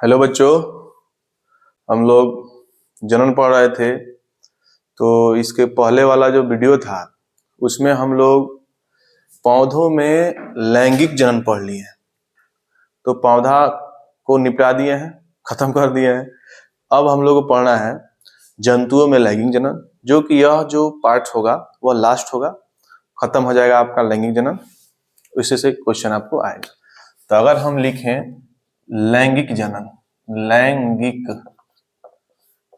Hello बच्चों, हम लोग जनन पढ़ रहे थे। तो इसके पहले वाला जो वीडियो था उसमें हम लोग पौधों में लैंगिक जनन पढ़ लिए हैं। तो पौधा को निपटा दिए हैं, खत्म कर दिए हैं। अब हम लोग को पढ़ना है जंतुओं में लैंगिक जनन, जो कि यह जो पार्ट होगा वह लास्ट होगा, खत्म हो जाएगा आपका लैंगिक जनन। इससे से क्वेश्चन आपको आएगा। तो अगर हम लिखें लैंगिक जनन, लैंगिक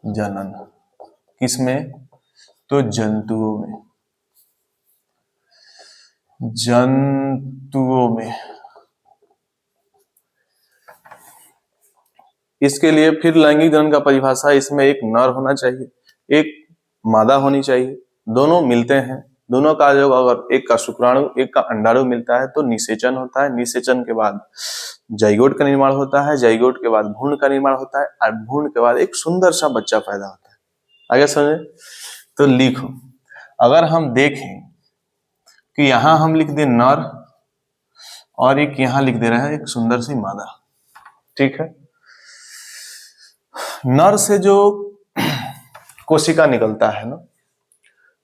जनन किसमें? तो जंतुओं में, जंतुओं में। इसके लिए फिर लैंगिक जनन का परिभाषा, इसमें एक नर होना चाहिए, एक मादा होनी चाहिए, दोनों मिलते हैं। दोनों का जो अगर एक का शुक्राणु एक का अंडाणु मिलता है तो निषेचन होता है। निषेचन के बाद जाइगोट का निर्माण होता है, जाइगोट के बाद भ्रूण का निर्माण होता है और भ्रूण के बाद एक सुंदर सा बच्चा पैदा होता है। आगे समझे? तो लिखो, अगर हम देखें कि यहां हम लिख दे नर और एक यहां लिख दे रहे हैं एक सुंदर सी मादा, ठीक है। नर से जो कोशिका निकलता है ना,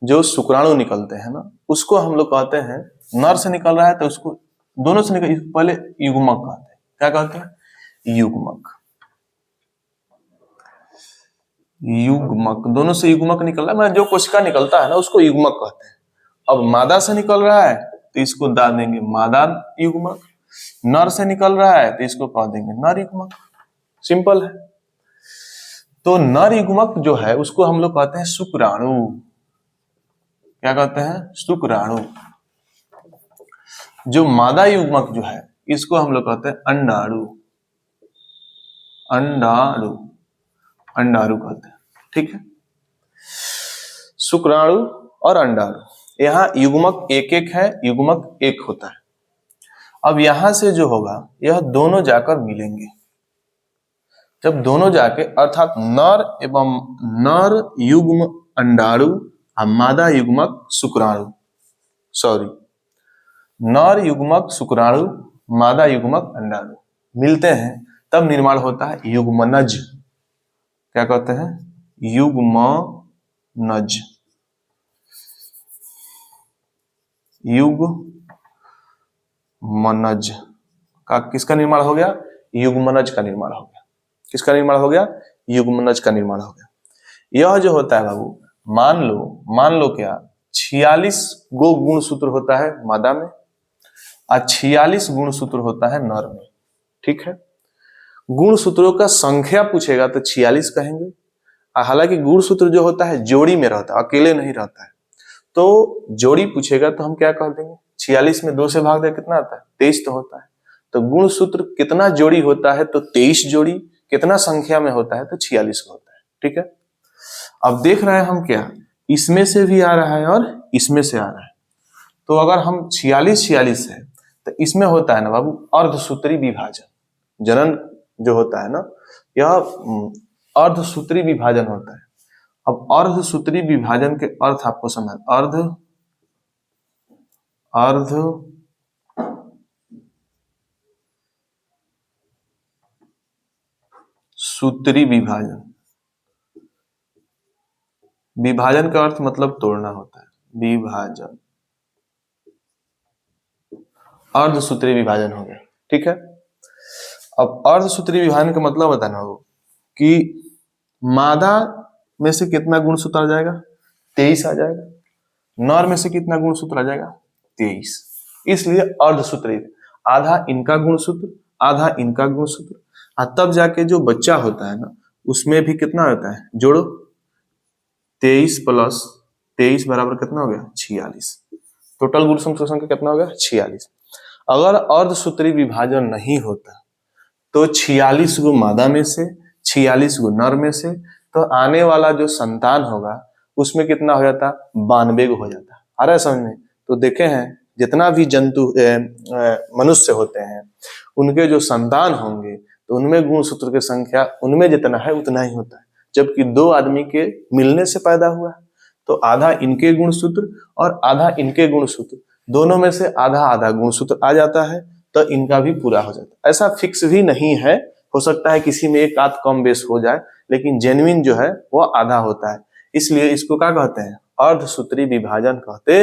जो शुक्राणु निकलते हैं ना, उसको हम लोग कहते हैं, नर से निकल रहा है तो उसको दोनों से निकल, पहले युग्मक कहते हैं। क्या कहते हैं? युग्मक। युग्मक, दोनों से युग्मक निकल रहा है, मतलब जो कोशिका निकलता है ना उसको युग्मक कहते हैं। अब मादा से निकल रहा है तो इसको दाद देंगे मादा युग्मक, नर से निकल रहा है तो इसको कह देंगे नर युग्मक। सिंपल है। तो नर युग्मक जो है उसको हम लोग कहते हैं शुक्राणु। क्या कहते हैं? शुक्राणु। जो मादा युग्मक जो है इसको हम लोग कहते हैं अंडाणु। अंडाणु, अंडाणु कहते हैं, ठीक है। शुक्राणु और अंडाणु, यहाँ युग्मक एक एक है, युग्मक एक होता है। अब यहां से जो होगा यह दोनों जाकर मिलेंगे। जब दोनों जाके, अर्थात नर एवं नर युग्म अंडाणु और मादा युग्मक शुक्राणु, सॉरी, नर युग्मक शुक्राणु मादा युग्मक अंडाणु मिलते हैं, तब निर्माण होता है युग्मनज। क्या कहते हैं? युग्मनज। युग्मनज का किसका निर्माण हो गया? युग्मनज का निर्माण हो गया। किसका निर्माण हो गया? युग्मनज का निर्माण हो गया। यह जो होता है बाबू, मान लो क्या 46 गो गुणसूत्र होता है मादा में और 46 गुणसूत्र होता है नर में, ठीक है। गुणसूत्रों का संख्या पूछेगा तो 46 कहेंगे। हालांकि गुणसूत्र जो होता है जोड़ी में रहता है, अकेले नहीं रहता है। तो जोड़ी पूछेगा तो हम क्या कह देंगे? 46 में 2 से भाग दे कितना आता है? 23 तो होता है। तो गुणसूत्र कितना जोड़ी होता है? तो 23 जोड़ी। कितना संख्या में होता है? तो 46 होता है, ठीक है। अब देख रहे हैं हम क्या, इसमें से भी आ रहा है और इसमें से आ रहा है। तो अगर हम 46 है तो इसमें होता है ना बाबू अर्धसूत्री विभाजन। जनन जो होता है ना, यह अर्धसूत्री विभाजन होता है। अब अर्धसूत्री विभाजन के अर्थ आपको समझ, अर्ध सूत्री विभाजन। विभाजन का अर्थ मतलब तोड़ना होता है, विभाजन। अर्धसूत्री विभाजन हो गया, ठीक है। अब अर्धसूत्री विभाजन का मतलब बताना हो कि मादा में से कितना गुणसूत्र आ जाएगा? 23 आ जाएगा। नर में से कितना गुणसूत्र आ जाएगा? 23। इसलिए अर्धसूत्री, आधा इनका गुणसूत्र आधा इनका गुणसूत्र, और तब जाके जो बच्चा होता है ना उसमें भी कितना होता है? जोड़ो, 23 प्लस 23 बराबर कितना हो गया? 46। टोटल गुणसूत्र संख्या कितना हो गया? 46। अगर अर्धसूत्री विभाजन नहीं होता तो 46 गो मादा में से 46 गो नर में से, तो आने वाला जो संतान होगा उसमें कितना हो जाता? 92 गो हो जाता। आ रहा है समझ में? तो देखे हैं जितना भी जंतु मनुष्य होते हैं उनके जो संतान होंगे तो उनमें गुणसूत्र की संख्या उनमें जितना है उतना ही होता है। जबकि 2 आदमी के मिलने से पैदा हुआ तो आधा इनके गुणसूत्र और आधा इनके गुणसूत्र, दोनों में से आधा आधा गुणसूत्र आ जाता है, तो इनका भी पूरा हो जाता है। ऐसा फिक्स भी नहीं है हो सकता है किसी में एक आध कम बेस हो जाए, लेकिन जेन्युइन जो है वो आधा होता है। इसलिए इसको क्या कहते हैं? अर्धसूत्री विभाजन कहते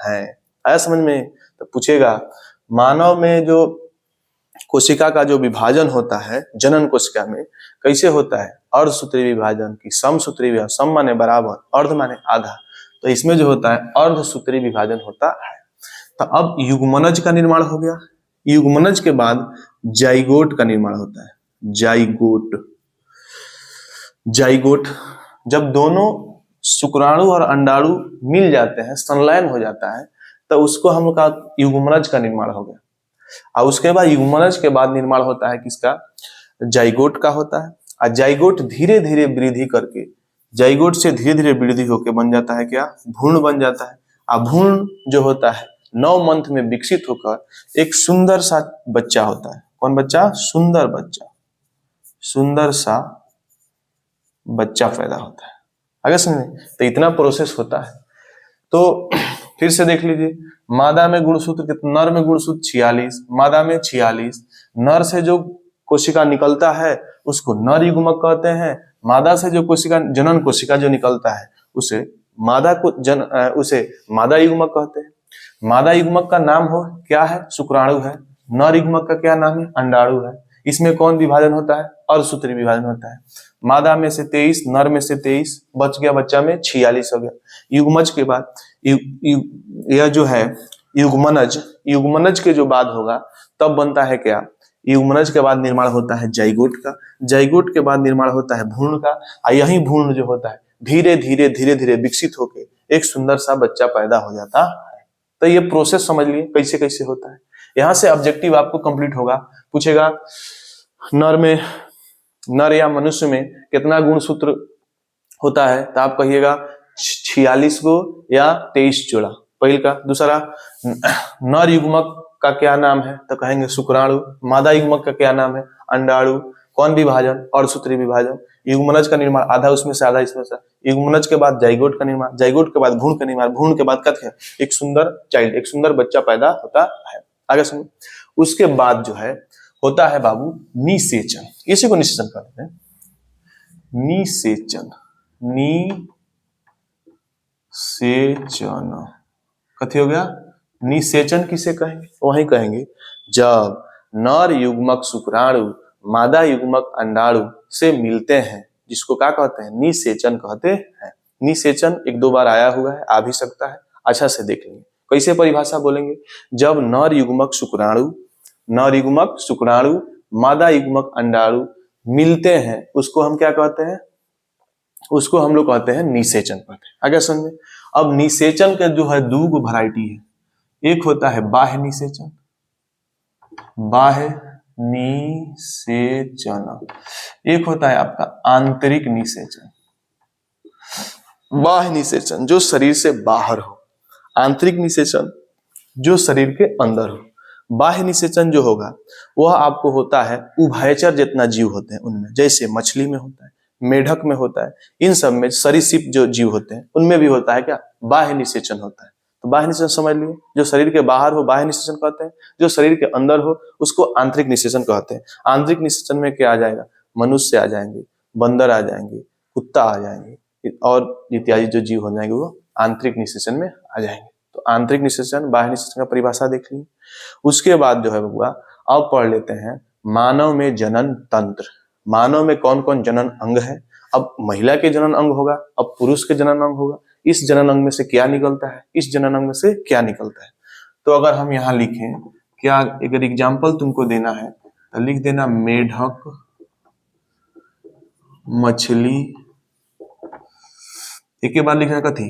हैं। आया समझ में? तो पूछेगा मानव में जो कोशिका का जो विभाजन होता है जनन कोशिका में कैसे होता है? अर्धसूत्री विभाजन की समसूत्री विभाजन, सम माने बराबर, अर्ध माने आधा, तो इसमें जो होता है अर्धसूत्री विभाजन होता है। तो अब युग्मनज का निर्माण हो गया। युग्मनज के बाद जाइगोट का निर्माण होता है। जाइगोट, जाइगोट जब दोनों शुक्राणु और अंडाणु मिल जाते हैं, संलयन हो जाता है, तो उसको हम का युग्मनज का निर्माण हो गया। और उसके बाद युग्मनज के बाद निर्माण होता है किसका? जाइगोट का होता है। और जाइगोट धीरे धीरे वृद्धि करके, जाइगोट से धीरे धीरे वृद्धि होकर बन जाता है क्या? भ्रूण बन जाता है। और भ्रूण जो होता है 9 मंथ में विकसित होकर एक सुंदर सा बच्चा होता है। कौन बच्चा? सुंदर बच्चा, सुंदर सा बच्चा पैदा होता है। आगे समझे? तो इतना प्रोसेस होता है। तो फिर से देख लीजिए, मादा में गुणसूत्र कितना? नर में गुणसूत्र 46, मादा में 46। नर से जो कोशिका निकलता है उसको नर युग्मक कहते हैं। मादा से जो कोशिका, जनन कोशिका जो निकलता है उसे उसे मादा युग्मक कहते हैं। मादा युग्मक का नाम हो क्या है? शुक्राणु है। नर युग्मक का क्या नाम है? अंडाणु है। इसमें कौन विभाजन होता है? अर्धसूत्री विभाजन होता है। मादा में से 23, नर में से 23, बच गया बच्चा में 46 हो गया। युग्मज के बाद यह जो है युग्मनज, युग्मनज के जो बाद होगा तब बनता है क्या? युग्मनज के बाद निर्माण होता है जाइगोट का। जाइगोट के बाद निर्माण होता है भ्रूण का। और यही भ्रूण जो होता है धीरे धीरे धीरे धीरे विकसित होकर एक सुंदर सा बच्चा पैदा हो जाता है। तो ये प्रोसेस समझ लिए कैसे कैसे होता है। यहां से ऑब्जेक्टिव आपको कंप्लीट होगा। पूछेगा नर या मनुष्य में कितना गुणसूत्र होता है? तो आप कहिएगा 46 गो या 23 जोड़ा, पहल का। दूसरा, नर युग्मक का क्या नाम है? तो कहेंगे शुक्राणु। मादा युग्मक का क्या नाम है? अंडाणु। कौन विभाजन? अर्धसूत्री विभाजन। युग्मनज का निर्माण आधा उसमें से आधा इसमें से। युग्मनज के बाद जाइगोट का निर्माण, जाइगोट के बाद भ्रूण का निर्माण, भ्रूण के बाद क्या? एक सुंदर चाइल्ड, एक सुंदर बच्चा पैदा होता है। आगे सुनो, उसके बाद जो है होता है बाबू निषेचन। इसी को निषेचन कहते हैं। निषेचन, निषेचन कथी हो गया? निषेचन किसे कहेंगे? वही कहेंगे जब नर युग्मक शुक्राणु मादा युग्मक अंडाणु से मिलते हैं, जिसको क्या कहते हैं? निषेचन कहते हैं। निषेचन एक दो बार आया हुआ है, आ भी सकता है, अच्छा से देख लेंगे। कैसे परिभाषा बोलेंगे? जब नर युग्मक शुक्राणु मादा युग्मक अंडाणु मिलते हैं, उसको हम क्या कहते हैं? उसको हम लोग कहते हैं निषेचन कहते हैं। आगे समझे? अब निषेचन के जो है दो गो वैरायटी है। एक होता है बाह्य निषेचन, बाह्य निषेचन। एक होता है आपका आंतरिक निषेचन। बाह्य निषेचन जो शरीर से बाहर हो, आंतरिक निषेचन जो शरीर के अंदर हो। बाह्य निषेचन जो होगा वह आपको होता है उभयचर जितना जीव होते हैं उनमें, जैसे मछली में होता है, मेढक में होता है, इन सब में सरीसृप जो जीव होते हैं उनमें भी होता है क्या? बाह्य निषेचन होता है। तो बाह्य निषेचन समझ लिए, जो शरीर के बाहर हो बाह्य निषेचन कहते हैं, जो शरीर के अंदर हो उसको आंतरिक निषेचन कहते हैं। आंतरिक निषेचन में क्या आ जाएगा? मनुष्य आ जाएंगे, बंदर आ जाएंगे, कुत्ता आ जाएंगे और इत्यादि जो जीव हो जाएंगे वो आंतरिक निषेचन में आ जाएंगे। तो आंतरिक निषेचन, बाह्य निषेचन का परिभाषा देख लीजिए। उसके बाद जो है बबुआ अब पढ़ लेते हैं मानव में जनन तंत्र। मानव में कौन कौन जनन अंग है? अब महिला के जनन अंग होगा, अब पुरुष के जनन अंग होगा। इस जनन अंग में से क्या निकलता है, इस जनन अंग में से क्या निकलता है? तो अगर हम यहाँ लिखें, क्या अगर एग्जाम्पल तुमको देना है तो लिख देना मेढक, मछली, एक के बाद लिखना कथी?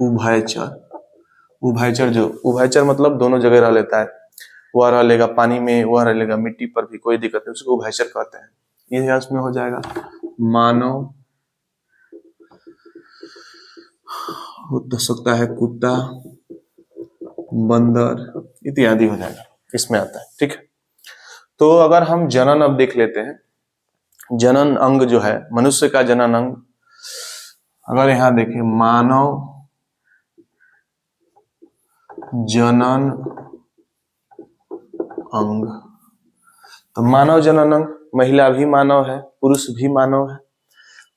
उभयचर। उभयचर जो उभयचर मतलब दोनों जगह रह लेता है, वह रह लेगा पानी में, वह रह लेगा मिट्टी पर भी, कोई दिक्कत नहीं, उसको उभयचर कहते हैं। ये इसमें हो जाएगा मानव, हो सकता है कुत्ता, बंदर इत्यादि हो जाएगा, इसमें आता है। ठीक है, तो अगर हम जनन अब देख लेते हैं, जनन अंग जो है मनुष्य का जनन अंग, अगर यहां देखें मानव जनन अंग, तो मानव जनन अंग महिला भी मानव है, पुरुष भी मानव है।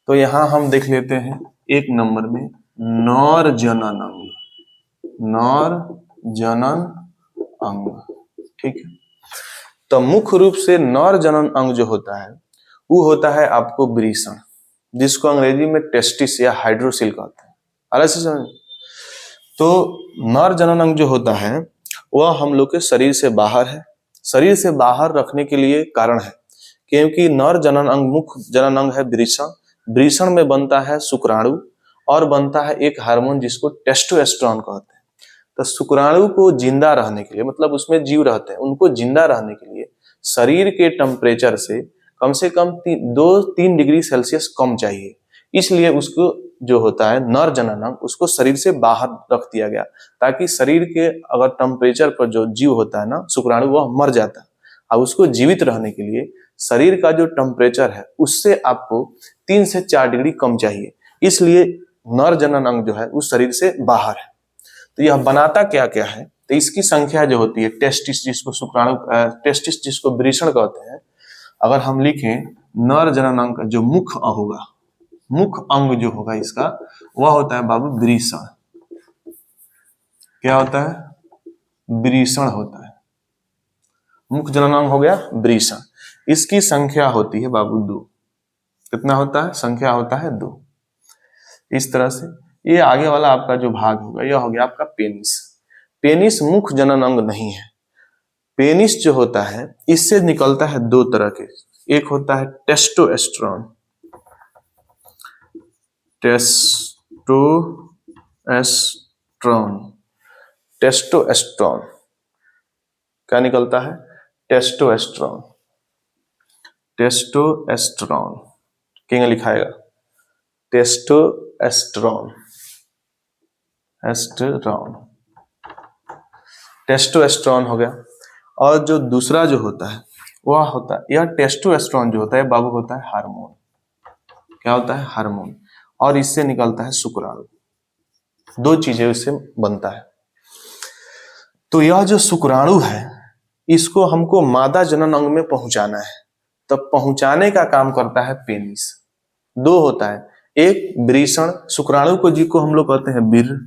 तो यहाँ हम देख लेते हैं 1 नंबर में नर जनन अंग, नर जनन अंग, ठीक है। तो मुख्य रूप से नर जनन अंग जो होता है वो होता है आपको वृषण, जिसको अंग्रेजी में टेस्टिस या हाइड्रोसिल कहते हैं। अलग से समझ। तो नर जनन अंग जो होता है वह हम लोग के शरीर से बाहर है। शरीर से बाहर रखने के लिए कारण है क्योंकि नर जनन अंग मुख्य जनन अंग है वृषण। वृषण में बनता है शुक्राणु और बनता है एक हार्मोन जिसको टेस्टोस्टेरोन कहते हैं। तो शुक्राणु को जिंदा रहने के लिए, मतलब उसमें जीव रहते हैं, उनको जिंदा रहने के लिए शरीर के टेम्परेचर से कम 2-3 डिग्री सेल्सियस कम चाहिए। इसलिए उसको जो होता है नर जनन अंग उसको शरीर से बाहर रख दिया गया, ताकि शरीर के अगर टेम्परेचर पर जो जीव होता है ना शुक्राणु, वह मर जाता है। अब उसको जीवित रहने के लिए शरीर का जो टेम्परेचर है उससे आपको 3 से 4 डिग्री कम चाहिए। इसलिए नर जनन अंग जो है उस शरीर से बाहर है। तो यह बनाता क्या क्या है, तो इसकी संख्या जो होती है टेस्टिस, जिसको शुक्राणु टेस्टिस जिसको वृषण कहते हैं, अगर हम लिखें नर जनन अंग का जो मुख्य होगा, मुख्य अंग जो होगा इसका वह होता है बाबू वृषण। क्या होता है? वृषण होता है। मुख्य जनन अंग हो गया वृषण। इसकी संख्या होती है बाबू 2। कितना होता है? संख्या होता है 2। इस तरह से ये आगे वाला आपका जो भाग होगा यह हो गया आपका पेनिस। पेनिस मुख्य जनन अंग नहीं है। पेनिस जो होता है इससे निकलता है 2 तरह के। एक होता है टेस्टोस्टेरोन, टेस्टोस्टेरोन क्या निकलता है? टेस्टोस्टेरोन। किंग लिखाएगा टेस्टोस्टेरोन, टेस्टोस्टेरोन हो गया। और जो दूसरा जो होता है वह होता है, यह टेस्टोस्टेरोन जो होता है बाबू होता है हार्मोन। क्या होता है? हार्मोन। और इससे निकलता है शुक्राणु। 2 चीजें इससे बनता है। तो यह जो शुक्राणु है इसको हमको मादा जनन अंग में पहुंचाना है। तब पहुंचाने का काम करता है पेनिस। 2 होता है, एक वृषण शुक्राणु को, जिसको हम लोग कहते हैं वीर्य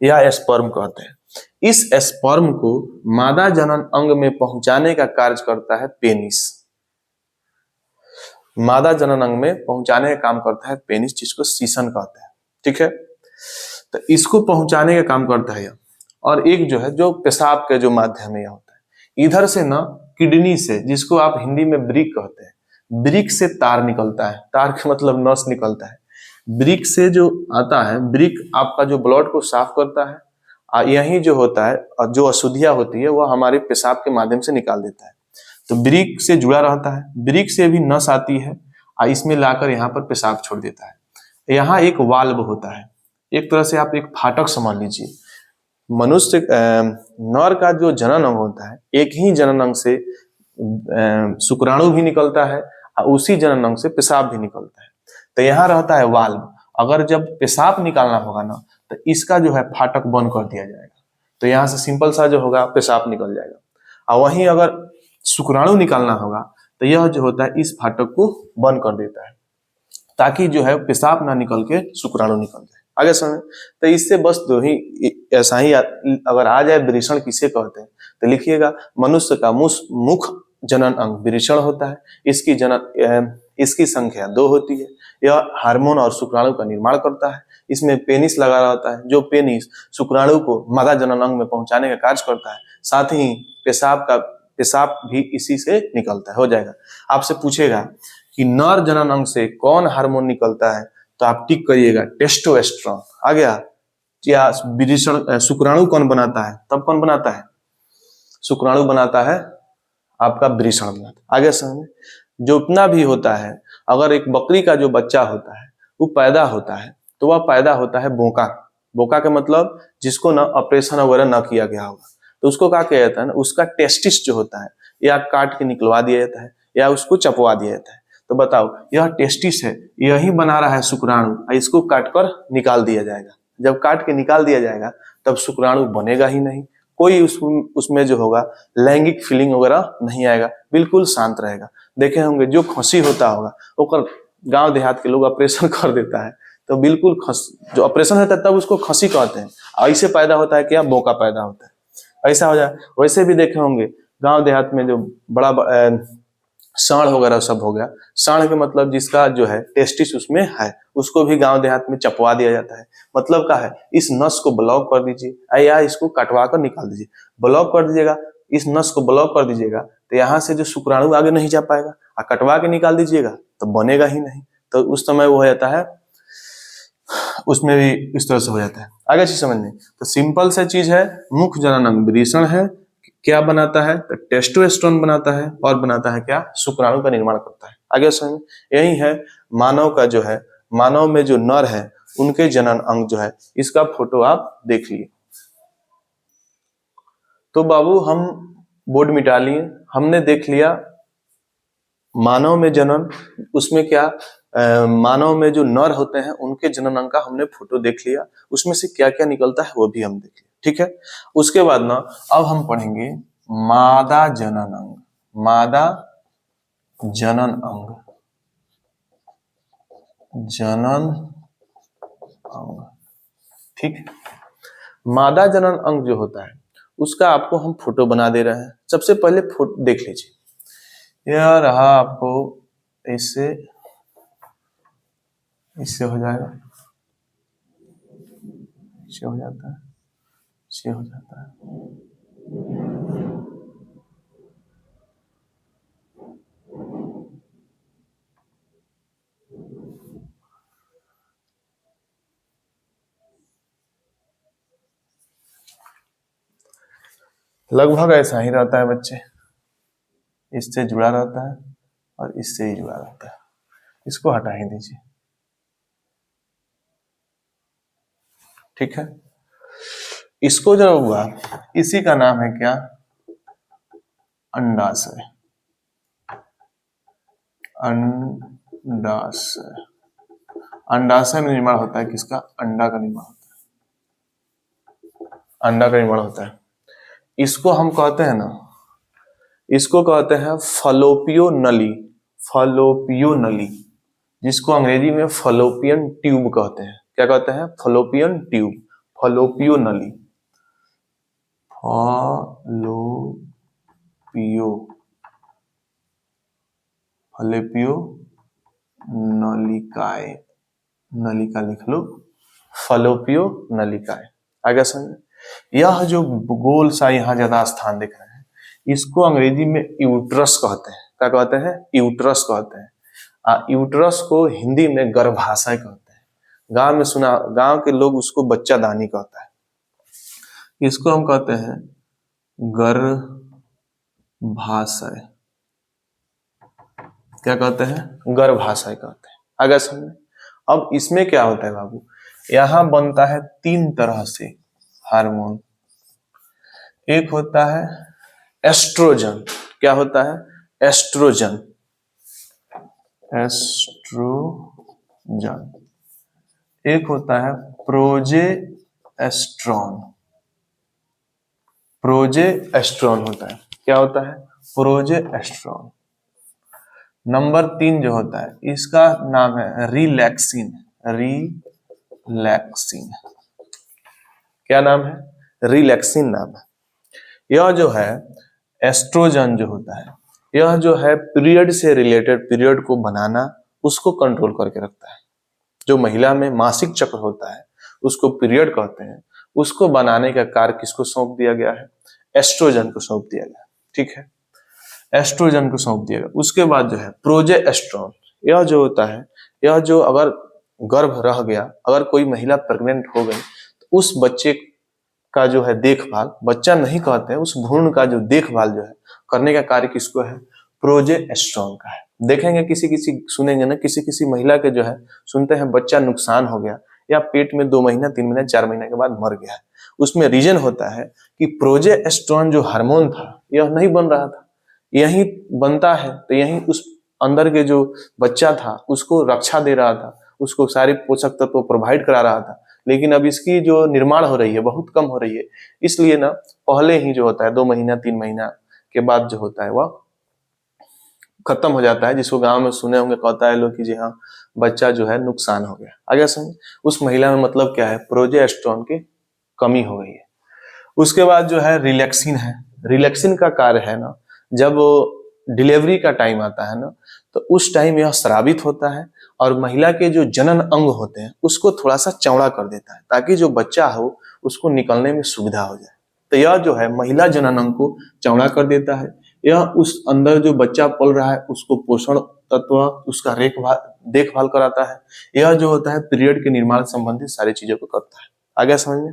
या स्पर्म कहते हैं। इस स्पर्म को मादा जनन अंग में पहुंचाने का कार्य करता है पेनिस। मादा जनन अंग में पहुंचाने का काम करता है पेनिस, जिसको सीसन कहते हैं। ठीक है, तो इसको पहुंचाने का काम करता है। और एक जो है जो पेशाब के जो माध्यम यह होता है, इधर से ना किडनी से, जिसको आप हिंदी में वृक्क कहते हैं, वृक्क से तार निकलता है। तार का मतलब नस निकलता है। वृक्क से जो आता है, वृक्क आपका जो ब्लड को साफ करता है। यही जो होता है, जो अशुद्धियां होती है वह हमारे पेशाब के माध्यम से निकाल देता है। तो वृक्क से जुड़ा रहता है। वृक्क से भी नस आती है और इसमें लाकर यहाँ पर पेशाब छोड़ देता है। यहाँ एक वाल्व होता है, एक तरह से आप एक फाटक समझ लीजिए। मनुष्य नर का जो जनन अंग होता है, एक ही जनन अंग से शुक्राणु भी निकलता है और उसी जनन अंग से पेशाब भी निकलता है। तो यहाँ रहता है वाल्व। अगर जब पेशाब निकालना होगा ना, तो इसका जो है फाटक बंद कर दिया जाएगा। तो यहाँ से सिंपल सा जो होगा पेशाब निकल जाएगा। और वहीं अगर शुक्राणु निकालना होगा तो यह जो होता है इस फाटक को बंद कर देता है, ताकि जो है पेशाब ना निकल के शुक्राणु निकल जाए। आगे समझ। तो इससे बस 2 ही ऐसा ही अगर आ जाए वृषण किसे कहते हैं, तो लिखिएगा मनुष्य का मुख्य जनन अंग वृषण होता है। इसकी संख्या 2 होती है। यह हार्मोन और शुक्राणु का निर्माण करता है। इसमें पेनिस लगा रहता है, जो पेनिस शुक्राणु को मादा जनन अंग में पहुंचाने का कार्य करता है। साथ ही पेशाब भी इसी से निकलता है। हो जाएगा। आपसे पूछेगा कि नर जनन अंग से कौन हार्मोन निकलता है, तो आप टिक करिएगा टेस्टोस्टेरोन। आ गया। या वृषण शुक्राणु कौन बनाता है, तब कौन बनाता है? शुक्राणु बनाता है आपका वृषण बनाता है। आगे समझ। जो उतना भी होता है, अगर एक बकरी का जो बच्चा होता है वो पैदा होता है, तो वह पैदा होता है बोका। बोका का मतलब जिसको ना ऑपरेशन वगैरह ना किया गया होगा, तो उसको क्या किया जाता है ना, उसका टेस्टिस जो होता है या काट के निकलवा दिया जाता है या उसको चपवा दिया जाता है। तो बताओ, यह टेस्टिस है, यही बना रहा है शुक्राणु, इसको काट कर निकाल दिया जाएगा। जब काट के निकाल दिया जाएगा तब शुक्राणु बनेगा ही नहीं, कोई उसमें जो होगा लैंगिक फीलिंग वगैरह नहीं आएगा, बिल्कुल शांत रहेगा। देखे होंगे जो खसी होता होगा वो गांव देहात के लोग ऑपरेशन कर देता है तो बिल्कुल जो ऑपरेशन होता है तब उसको खसी कहते हैं, ऐसे पैदा होता है क्या, बोका पैदा होता है, ऐसा हो जाए। वैसे भी देखे होंगे गांव देहात में जो बड़ा सांड वगैरह सब हो गया, सांड के मतलब जिसका जो है टेस्टिस उसमें है, उसको भी गांव देहात में चपवा दिया जाता है। मतलब क्या है, इस नस को ब्लॉक कर दीजिए या इसको कटवा कर निकाल दीजिए। ब्लॉक कर दीजिएगा, इस नस को ब्लॉक कर दीजिएगा तो यहाँ से जो शुक्राणु आगे नहीं जा पाएगा, और कटवा के निकाल दीजिएगा तो बनेगा ही नहीं, तो उस समय वो हो जाता है, उसमें भी इस तरह से हो जाता है। आगे चीज समझने, तो सिंपल सा चीज है, मुख्य जनन अंग वृषण है, क्या बनाता है तो टेस्टोस्टेरोन बनाता है, और बनाता है क्या, शुक्राणु का निर्माण करता है। आगे समझ, यही है मानव का जो है, मानव में जो नर है उनके जनन अंग जो है, इसका फोटो आप देख लिए। तो बाबू हम बोर्ड मिटा लिए, हमने देख लिया मानव में जनन, उसमें क्या मानव में जो नर होते हैं उनके जनन अंग का हमने फोटो देख लिया, उसमें से क्या क्या निकलता है वो भी हम देख लिया, ठीक है। उसके बाद ना अब हम पढ़ेंगे मादा जनन अंग, मादा जनन अंग, जनन अंग, ठीक। मादा जनन अंग जो होता है उसका आपको हम फोटो बना दे रहे हैं। सबसे पहले फोटो देख लीजिए, यह रहा आपको, इससे हो जाएगा, इससे हो जाता है, इससे हो जाता है। लगभग ऐसा ही रहता है बच्चे, इससे जुड़ा रहता है और इससे ही जुड़ा रहता है, इसको हटा ही दीजिए, ठीक है। इसको जो हुआ इसी का नाम है क्या, अंडाशय, अंडाशय। अंडाशय में निर्माण होता है किसका, अंडा का निर्माण होता है, अंडा का निर्माण होता है। इसको हम कहते हैं ना, इसको कहते हैं फलोपियो नली, फलोपियो नली, जिसको अंग्रेजी में फलोपियन ट्यूब कहते हैं। क्या कहते हैं, फलोपियन ट्यूब, फलोपियो नली, फलोपियो, फलोपियो नलिकाए, नलिका लिख लो, फलोपियो नलिकाए। आगे समझे, यह जो गोल सा यहाँ ज्यादा स्थान दिख रहा है इसको अंग्रेजी में यूट्रस कहते हैं। क्या कहते हैं, यूट्रस कहते हैं। यूट्रस को हिंदी में गर्भाशय कहते हैं। गांव में सुना, गांव के लोग उसको बच्चादानी कहता है, इसको हम कहते हैं गर्भाशय। क्या कहते हैं, गर्भाशय कहते हैं। आगे समझे, अब इसमें क्या होता है बाबू, यहां बनता है 3 तरह से हार्मोन। एक होता है एस्ट्रोजन, क्या होता है, एस्ट्रोजन, एस्ट्रोजन। एक होता है प्रोजेस्टेरोन, प्रोजेस्टेरोन होता है। क्या होता है, प्रोजेस्टेरोन। नंबर 3 जो होता है इसका नाम है रिलैक्सिन, रिलैक्सिन। क्या नाम है, रिलैक्सिन नाम है। यह जो है एस्ट्रोजन जो होता है, यह जो है पीरियड से रिलेटेड, पीरियड को बनाना उसको कंट्रोल करके रखता है। जो महिला में मासिक चक्र होता है उसको पीरियड कहते हैं, उसको बनाने का कार्य किसको सौंप दिया गया है, एस्ट्रोजन को सौंप दिया गया, ठीक है, एस्ट्रोजन को सौंप दिया गया। उसके बाद जो है प्रोजेस्टेरोन, यह जो होता है, यह जो अगर गर्भ रह गया, अगर कोई महिला प्रेग्नेंट हो गई तो उस बच्चे का जो है देखभाल, बच्चा नहीं कहते हैं, उस भ्रूण का जो देखभाल जो है करने का कार्य किसको है, प्रोजेस्टेरोन का है। देखेंगे किसी किसी, सुनेंगे ना, किसी किसी महिला के जो है सुनते हैं बच्चा नुकसान हो गया या पेट में 2 महीना 3 महीना 4 महीने के बाद मर गया है। उसमें रीजन होता है कि प्रोजेस्टेरोन जो हार्मोन था यह नहीं बन रहा था, यही बनता है तो यही उस अंदर के जो बच्चा था उसको रक्षा दे रहा था, उसको सारे पोषक तत्व प्रोवाइड करा रहा था, लेकिन अब इसकी जो निर्माण हो रही है बहुत कम हो रही है, इसलिए ना पहले ही जो होता है 2 महीना 3 महीना के बाद जो होता है वह खत्म हो जाता है, जिसको गांव में सुने होंगे, कहता है लोग कि जी हाँ बच्चा जो है नुकसान हो गया। आगे समझ, उस महिला में मतलब क्या है, प्रोजेस्टेरोन की कमी हो गई है। उसके बाद जो है रिलैक्सिन है। रिलैक्सिन का कार्य है ना, जब डिलीवरी का टाइम आता है ना, तो उस टाइम यह स्रावित होता है और महिला के जो जनन अंग होते हैं उसको थोड़ा सा चौड़ा कर देता है, ताकि जो बच्चा हो उसको निकलने में सुविधा हो जाए। तो यह जो है महिला जनन अंग को चौड़ा कर देता है। यह उस अंदर जो बच्चा पल रहा है उसको पोषण तत्व, उसका देखभाल कराता है। यह जो होता है पीरियड के निर्माण संबंधित सारी चीजों को करता है। आगे समझ में।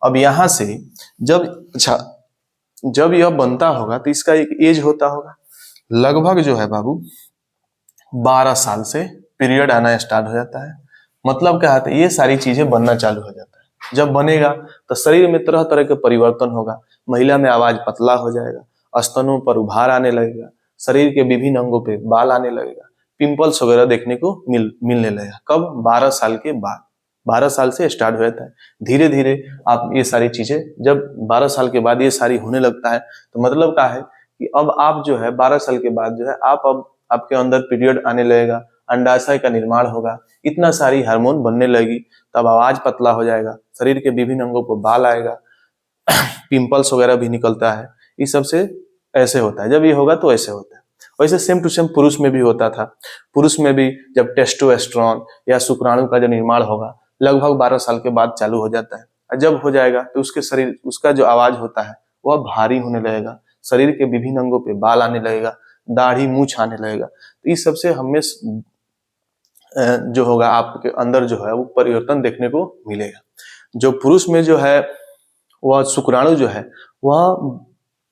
अब यहाँ से जब यह बनता होगा तो इसका एक एज होता होगा, लगभग जो है बाबू 12 साल से पीरियड आना स्टार्ट हो जाता है। मतलब क्या है, ये सारी चीजें बनना चालू हो जाता है। जब बनेगा तो शरीर में तरह तरह के परिवर्तन होगा। महिला में आवाज पतला हो जाएगा, स्तनों पर उभार आने लगेगा, शरीर के विभिन्न अंगों पे बाल आने लगेगा, पिंपल्स वगैरह देखने को मिलने लगेगा। कब? 12 साल के बाद। 12 साल से स्टार्ट हो जाता है। धीरे धीरे आप ये सारी चीजें, जब 12 साल के बाद ये सारी होने लगता है तो मतलब क्या है कि अब आप जो है 12 साल के बाद जो है अब आपके अंदर पीरियड आने लगेगा, अंडाशय का निर्माण होगा, इतना सारी हार्मोन बनने लगेगी, तब आवाज पतला हो जाएगा, शरीर के विभिन्न अंगों पर बाल आएगा, पिंपल्स वगैरह भी निकलता है। इस सब से ऐसे होता है। जब ये होगा तो ऐसे होता है। वैसे सेम टू सेम पुरुष में भी होता था। पुरुष में भी जब टेस्टोस्टेरोन या शुक्राणु का जो निर्माण होगा लगभग 12 साल के बाद चालू हो जाता है। और जब हो जाएगा तो उसके शरीर, उसका जो आवाज होता है वह भारी होने लगेगा, शरीर के विभिन्न अंगों पे बाल आने लगेगा, दाढ़ी मूछ आने लगेगा। तो इस सबसे हमें जो होगा आपके अंदर जो है वो परिवर्तन देखने को मिलेगा। जो पुरुष में जो है वह शुक्राणु जो है वह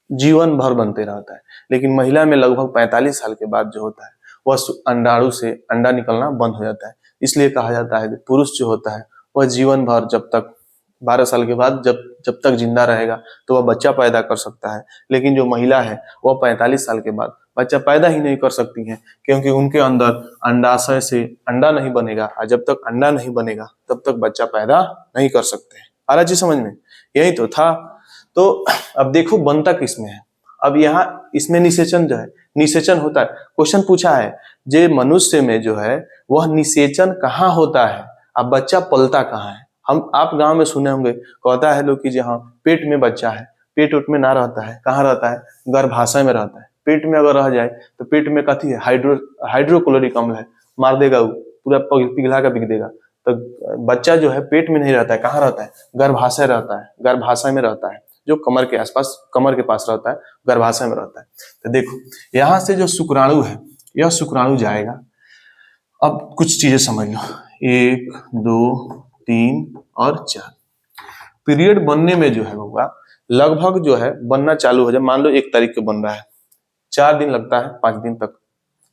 जीवन भर बनते रहता है, लेकिन महिला में लगभग 45 साल के बाद जो होता है वह अंडाणु से अंडा निकलना बंद हो जाता है। इसलिए कहा जाता है कि पुरुष जो होता है वह जीवन भर, जब तक 12 साल के बाद जब तक जिंदा रहेगा तो वह बच्चा पैदा कर सकता है, लेकिन जो महिला है वह 45 साल के बाद बच्चा पैदा ही नहीं कर सकती है, क्योंकि उनके अंदर अंडाशय से अंडा नहीं बनेगा, और जब तक अंडा नहीं बनेगा तब तक बच्चा पैदा नहीं कर सकते हैं। आ रहा जी समझ में? यही तो था। तो अब देखो बनता किसमें है। अब यहाँ इसमें निषेचन जो है, निषेचन होता है। क्वेश्चन पूछा है जे मनुष्य में जो है वह निषेचन कहाँ होता है, अब बच्चा पलता कहाँ है। आप गांव में सुने होंगे, कहता है लोग कि जी हाँ पेट में बच्चा है। पेट उट में ना रहता है, कहाँ रहता है? गर्भाशय में रहता है। पेट में अगर रह जाए तो पेट में कथी है? हाइड्रोक्लोरिक अम्ल है, मार देगा वो, पूरा पिघला का बिक देगा। तो बच्चा जो है पेट में नहीं रहता है, कहाँ रहता है? गर्भाशय रहता है, गर्भाशय में रहता है, जो कमर के आसपास, कमर के पास रहता है, गर्भाशय में रहता है। तो देखो यहाँ से जो शुक्राणु है, यह शुक्राणु जाएगा। अब कुछ चीजें समझ लो, 1 2 3 और 4। पीरियड बनने में जो है होगा लगभग जो है बनना चालू हो जाए, मान लो 1 तारीख को बन रहा है, 4 दिन लगता है, 5 दिन तक,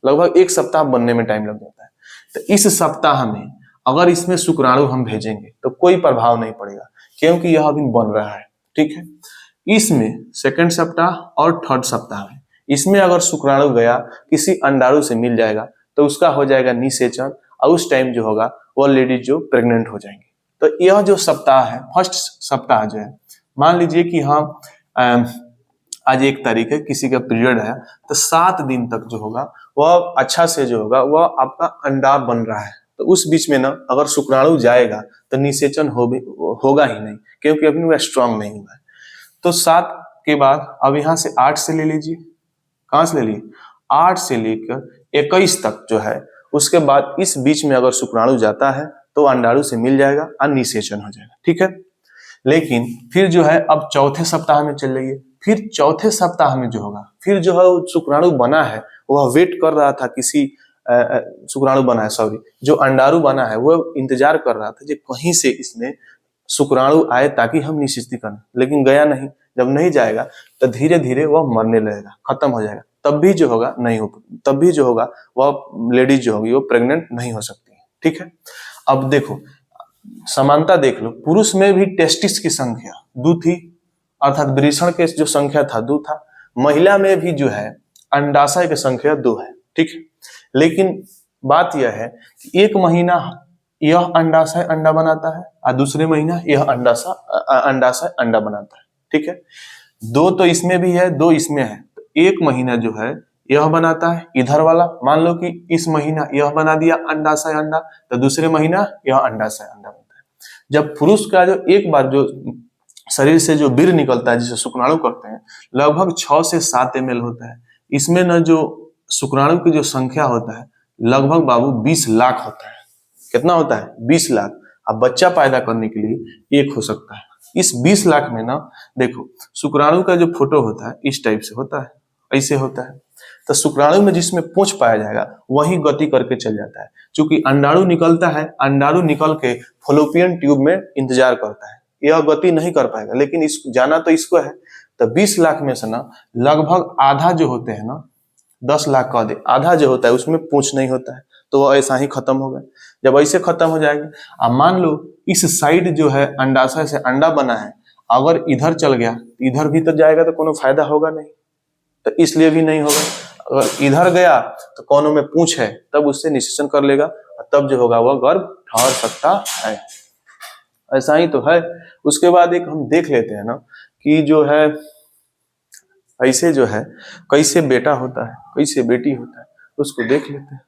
लगभग 1 सप्ताह बनने में टाइम लग जाता है। तो इस सप्ताह में अगर इसमें शुक्राणु हम भेजेंगे तो कोई प्रभाव नहीं पड़ेगा, क्योंकि यह अभी बन रहा है। ठीक है, इसमें 2nd सप्ताह और 3rd सप्ताह में इसमें अगर शुक्राणु गया किसी अंडाणु से मिल जाएगा तो उसका हो जाएगा निषेचन, और उस टाइम जो होगा वो लेडीज जो प्रेग्नेंट हो जाएंगी। तो यह जो सप्ताह है, 1st सप्ताह जो है, मान लीजिए कि हाँ आज 1 तारीख है, किसी का पीरियड है, तो 7 दिन तक जो होगा वह अच्छा से जो होगा वह आपका अंडा बन रहा है। तो उस बीच में ना अगर शुक्राणु जाएगा तो निषेचन होगा ही नहीं, क्योंकि अभी वह स्ट्रांग नहीं हुआ है। तो 7 के बाद अब यहाँ से 8 से ले लीजिए, कहाँ से ले लीजिए? 8 से लेकर 21 तक जो है, उसके बाद इस बीच में अगर शुक्राणु जाता है तो अंडाणु से मिल जाएगा और निषेचन हो जाएगा। ठीक है, लेकिन फिर जो है अब 4थे सप्ताह में चल रही है। फिर 4थे सप्ताह में जो होगा, फिर जो है शुक्राणु बना है वह वेट कर रहा था, किसी शुक्राणु बना है, सॉरी, जो अंडाणु बना है वो इंतजार कर रहा था कि कहीं से इसमें शुक्राणु आए ताकि हम निषेचित करें, लेकिन गया नहीं। जब नहीं जाएगा तो धीरे धीरे वह मरने लगेगा, खत्म हो जाएगा। तब भी जो होगा नहीं हो, तब भी जो होगा वह लेडीज जो होगी वो प्रेग्नेंट नहीं हो सकती है। ठीक है, अब देखो समानता देख लो, पुरुष में भी टेस्टिस की संख्या 2 थी, अर्थात वृषण के जो संख्या था 2 था। महिला में भी जो है अंडाशय की संख्या 2 है। ठीक है, लेकिन बात यह है कि 1 महीना यह अंडाशय अंडा बनाता है और दूसरे महीना यह अंडाशय अंडा बनाता है। ठीक है, दो तो इसमें भी है, दो इसमें है। तो एक महीना जो है यह बनाता है इधर वाला, मान लो कि इस महीना यह बना दिया अंडाशय अंडा, तो दूसरे महीना यह अंडाशय अंडा बनता है। जब पुरुष का जो एक बार जो शरीर से जो वीर्य निकलता है जिसे शुक्राणु कहते हैं, लगभग 6 से 7 ml होता है। इसमें न जो शुक्राणु की जो संख्या होता है लगभग बाबू 20 लाख होता है। कितना होता है? 20 लाख। अब बच्चा पैदा करने के लिए एक हो सकता है। इस 20 लाख में ना देखो शुक्राणु का जो फोटो होता है इस टाइप से होता है, ऐसे होता है। तो शुक्राणु में जिसमें पूंछ पाया जाएगा वही गति करके चल जाता है। क्योंकि अंडाणु निकलता है, अंडाणु निकल के फॉलोपियन ट्यूब में इंतजार करता है, यह गति नहीं कर पाएगा, लेकिन इस जाना तो इसको है। तो 20 लाख में से ना लगभग आधा जो होते हैं ना, 10 लाख कह दे, आधा जो होता है उसमें पूंछ नहीं होता है, तो वो ऐसा ही खत्म हो गया। जब ऐसे खत्म हो जाएगा, अब मान लो इस साइड जो है अंडाशय से अंडा बना है, अगर इधर चल गया इधर भी तो जाएगा तो कोनो फायदा होगा नहीं, तो इसलिए भी नहीं होगा। अगर इधर गया तो कोनो में पूंछ है, तब उससे निषेचन कर लेगा, तब जो होगा वह गर्भ ठहर सकता है। ऐसा ही तो है। उसके बाद एक हम देख लेते हैं ना कि जो है ऐसे जो है कैसे बेटा होता है कैसे बेटी होता है, उसको देख लेते हैं।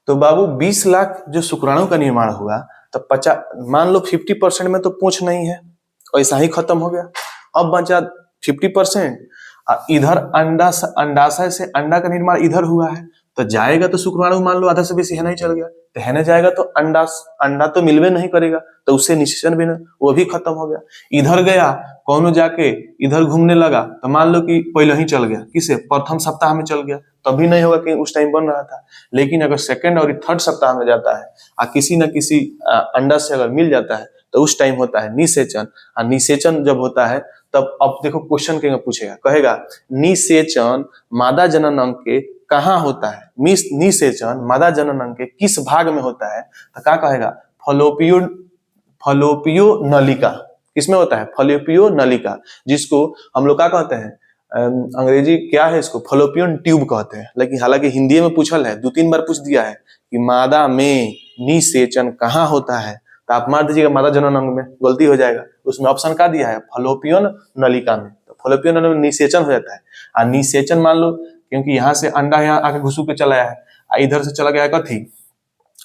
तो बाबू 20 लाख जो शुक्राणु का निर्माण हुआ, तो 50 मान लो 50% में तो पूंछ नहीं है, ऐसा ही खत्म हो गया। अब बचा 50%, इधर अंडाशय से अंडा का निर्माण इधर हुआ है, तो जाएगा तो शुक्राणु मान लो आधा से बेसी है नहीं चल गया, तो है ना जाएगा तो अंडा तो मिलवे नहीं करेगा, तो उससे निषेचन भी नहीं, वो भी खत्म हो गया। इधर गया कौनो जाके इधर घूमने लगा, तो मान लो कि पहले ही चल गया, किसे प्रथम सप्ताह में चल गया, तभी नहीं होगा कि उस टाइम बन रहा था। लेकिन अगर सेकंड और थर्ड सप्ताह में जाता है और किसी न किसी अंडा से अगर मिल जाता है, तो उस टाइम होता है निषेचन। और निषेचन जब होता है तब अब देखो क्वेश्चन के पूछेगा, कहेगा निषेचन मादा जनन अंग के कहाँ होता है, निषेचन मादा जनन अंग के किस भाग में होता है, तो क्या कहेगा फलोपियो नलिका। किसमें होता है? फलोपियो नलिका, जिसको हम लोग क्या कहते हैं, अंग्रेजी क्या है इसको, फलोपियन ट्यूब कहते हैं। लेकिन हालांकि हिंदी में पूछल है, 2-3 बार पूछ दिया है कि मादा में निषेचन कहाँ होता है, तो आप मार दीजिएगा मादा जनन अंग में, गलती हो जाएगा। उसमें ऑप्शन क्या दिया है? फलोपियन नलिका में। तो फलोपियन नलिका में निषेचन हो जाता है। और निषेचन मान लो क्योंकि यहाँ से अंडा यहाँ आके घुसू के चला है, इधर से चला गया कथी,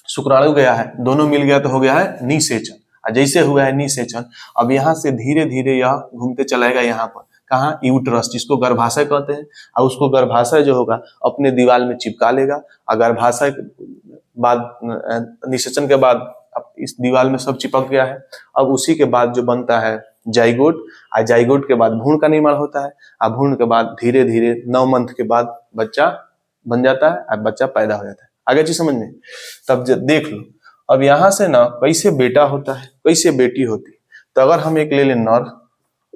शुक्राणु गया है, दोनों मिल गया तो हो गया है निषेचन। जैसे हुआ है निषेचन, अब यहाँ से धीरे धीरे यह घूमते चलाएगा यहाँ पर, कहाँ, यूट्रस, जिसको गर्भाशय कहते हैं। और उसको गर्भाशय जो होगा अपने दीवार में चिपका लेगा। और गर्भाशय बाद निषेचन के बाद अब इस दीवार में सब चिपक गया है। अब उसी के बाद जो बनता है जाइगोट, और जाइगोट के बाद भ्रूण का निर्माण होता है। और भ्रूण के बाद धीरे धीरे 9 मंथ के बाद बच्चा बन जाता है और बच्चा पैदा हो जाता है। आगे चीज समझ में? तब देख लो, अब यहां से ना कैसे बेटा होता है कैसे बेटी होती है। तो अगर हम एक ले लें नर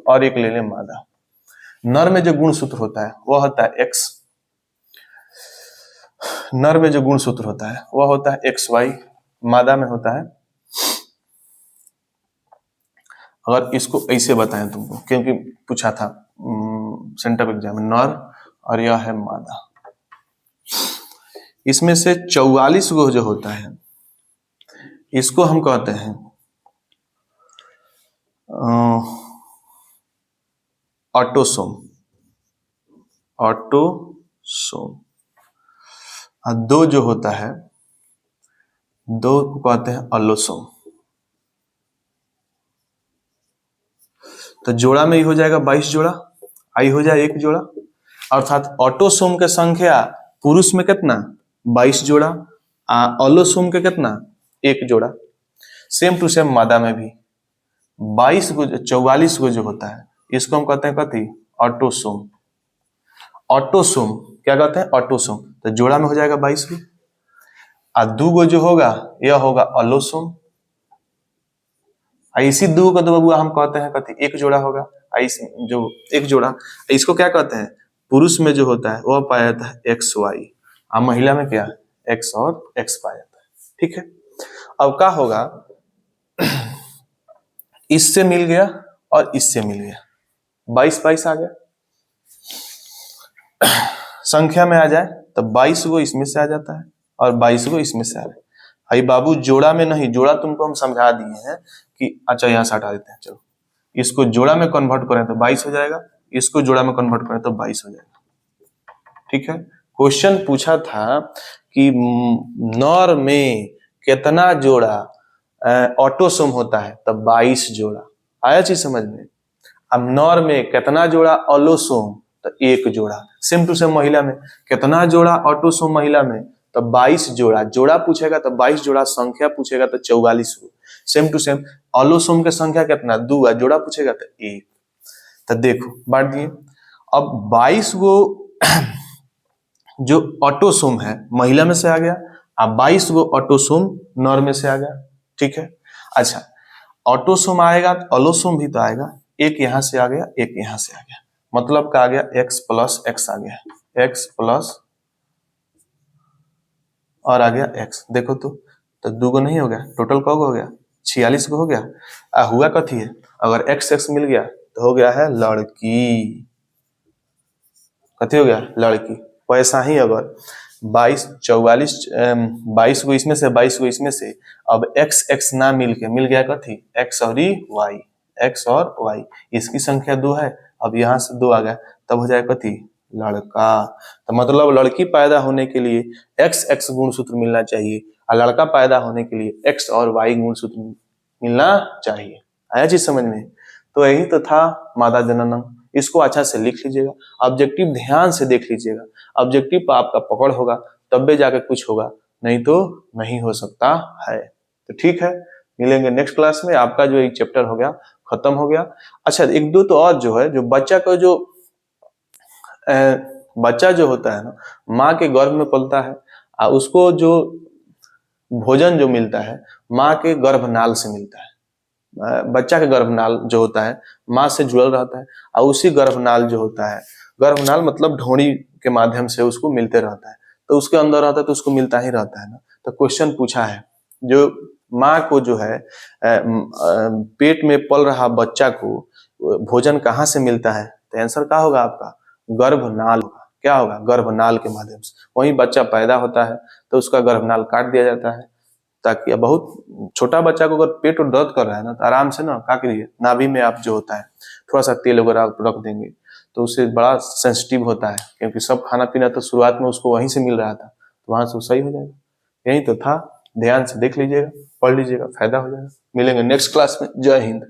और एक ले लें मादा, नर में जो गुणसूत्र होता है वह होता है X, नर में जो गुणसूत्र होता है वह होता है XY, मादा में होता है, अगर इसको ऐसे बताएं तुमको, क्योंकि पूछा था सेंटर एग्जाम में, नर और यह है मादा। इसमें से 44 गो जो होता है इसको हम कहते हैं ऑटोसोम। ऑटोसोम। और 2 जो होता है 2 को कहते हैं अलोसोम। तो जोड़ा में ही हो जाएगा 22 जोड़ा, आई हो जाए 1 जोड़ा, अर्थात ऑटोसोम के संख्या पुरुष में कितना 22 जोड़ा, अलोसोम के कितना 1 जोड़ा। सेम टू सेम मादा में भी 22 गो 44 गो जो होता है इसको हम कहते हैं कथी, ऑटोसोम। ऑटोसोम क्या कहते हैं, ऑटोसोम। तो जोड़ा में हो जाएगा 22 गो, और 2 गो जो होगा यह होगा अलोसोम। इसी 2 को तो बबुआ हम कहते हैं कथी, 1 जोड़ा होगा। जो 1 जोड़ा इसको क्या कहते हैं, पुरुष में जो होता है वह पाया जाता है XY, और महिला में क्या X और X पाया जाता है। ठीक है, अब क्या होगा, इससे मिल गया और इससे मिल गया, 22 आ गया। संख्या में आ जाए तो 22 गो इसमें से आ जाता है और 22 गो इसमें से आ रहा है। भाई बाबू जोड़ा में नहीं, जोड़ा तुमको हम समझा दिए हैं कि अच्छा यहाँ से हटा देते हैं, चलो इसको जोड़ा में कन्वर्ट करें तो 22 हो जाएगा, इसको जोड़ा में कन्वर्ट करें तो 22 हो जाएगा। ठीक है, क्वेश्चन पूछा था कि नर में कितना जोड़ा ऑटोसोम होता है, तब 22 जोड़ा। आया चीज समझ में। अब नर में कितना जोड़ा ऑलोसोम, तो 1 जोड़ा। सेम टू सेम महिला में कितना जोड़ा ऑटोसोम महिला में, तो 22 जोड़ा। जोड़ा पूछेगा तो 22 जोड़ा, संख्या पूछेगा तो 44 गो। सेम टू सेम ऑलोसोम की संख्या कितना, 2 है, जोड़ा पूछेगा तो 1। तो देखो बांट दिए। अब 22 गो जो ऑटोसोम है महिला में से आ गया, अब 22 गो ऑटोसोम नर में से आ गया। ठीक है, अच्छा ऑटोसोम आएगा तो ऑलोसोम भी तो आएगा, एक यहां से आ गया, एक यहां से आ गया, मतलब का आ गया x प्लस एक्स आ गया, x प्लस और आ गया x। देखो तो 2 गो नहीं हो गया, टोटल कौ गो हो गया, 46 गो हो गया। हुआ कथी है, अगर x x मिल गया तो हो गया है लड़की। कथी हो गया, लड़की। वैसा ही अगर 22 44 22 गो इसमें से 22 गो इसमें से, अब x x ना मिल के मिल गया कथी, x और y, x और y, इसकी संख्या 2 है, अब यहाँ से 2 आ गया, तब हो जाए कथी, लड़का। तो मतलब लड़की पैदा होने के लिए x x गुणसूत्र मिलना चाहिए, और लड़का पैदा होने के लिए x और y गुणसूत्र मिलना चाहिए। आया चीज समझ में। तो यही तो था मादा जननम। इसको अच्छा से लिख लीजिएगा, ऑब्जेक्टिव ध्यान से देख लीजिएगा, ऑब्जेक्टिव पर आपका पकड़ होगा तब भी जाके कुछ होगा, नहीं तो नहीं हो सकता है। तो ठीक है, मिलेंगे नेक्स्ट क्लास में। आपका जो एक चैप्टर हो गया खत्म हो गया। अच्छा एक दो तो और जो है, जो बच्चा का जो बच्चा जो होता है ना, माँ के गर्भ में पलता है, और उसको जो भोजन जो मिलता है माँ के गर्भनाल से मिलता है। बच्चा का गर्भनाल जो होता है माँ से जुड़ल रहता है, और उसी गर्भनाल जो होता है, गर्भनाल मतलब ढोंड़ी के माध्यम से उसको मिलते रहता है, तो उसके अंदर रहता है तो उसको मिलता ही रहता है ना। तो क्वेश्चन पूछा है, जो माँ को जो है पेट में पल रहा बच्चा को भोजन कहाँ से मिलता है, तो आंसर क्या होगा आपका, गर्भनाल होगा। क्या होगा, गर्भनाल के माध्यम से। वही बच्चा पैदा होता है तो उसका गर्भनाल काट दिया जाता है, ताकि बहुत छोटा बच्चा को अगर पेट और दर्द कर रहा है ना, तो आराम से ना क्या करिए, नाभि में आप जो होता है थोड़ा सा तेल वगैरह आप रख देंगे तो उससे बड़ा सेंसिटिव होता है, क्योंकि सब खाना पीना तो शुरुआत में उसको वहीं से मिल रहा था, तो वहां से वो सही हो जाएगा। यही तो था, ध्यान से देख लीजिएगा, पढ़ लीजिएगा, फायदा हो जाएगा। मिलेंगे नेक्स्ट क्लास में। जय हिंद।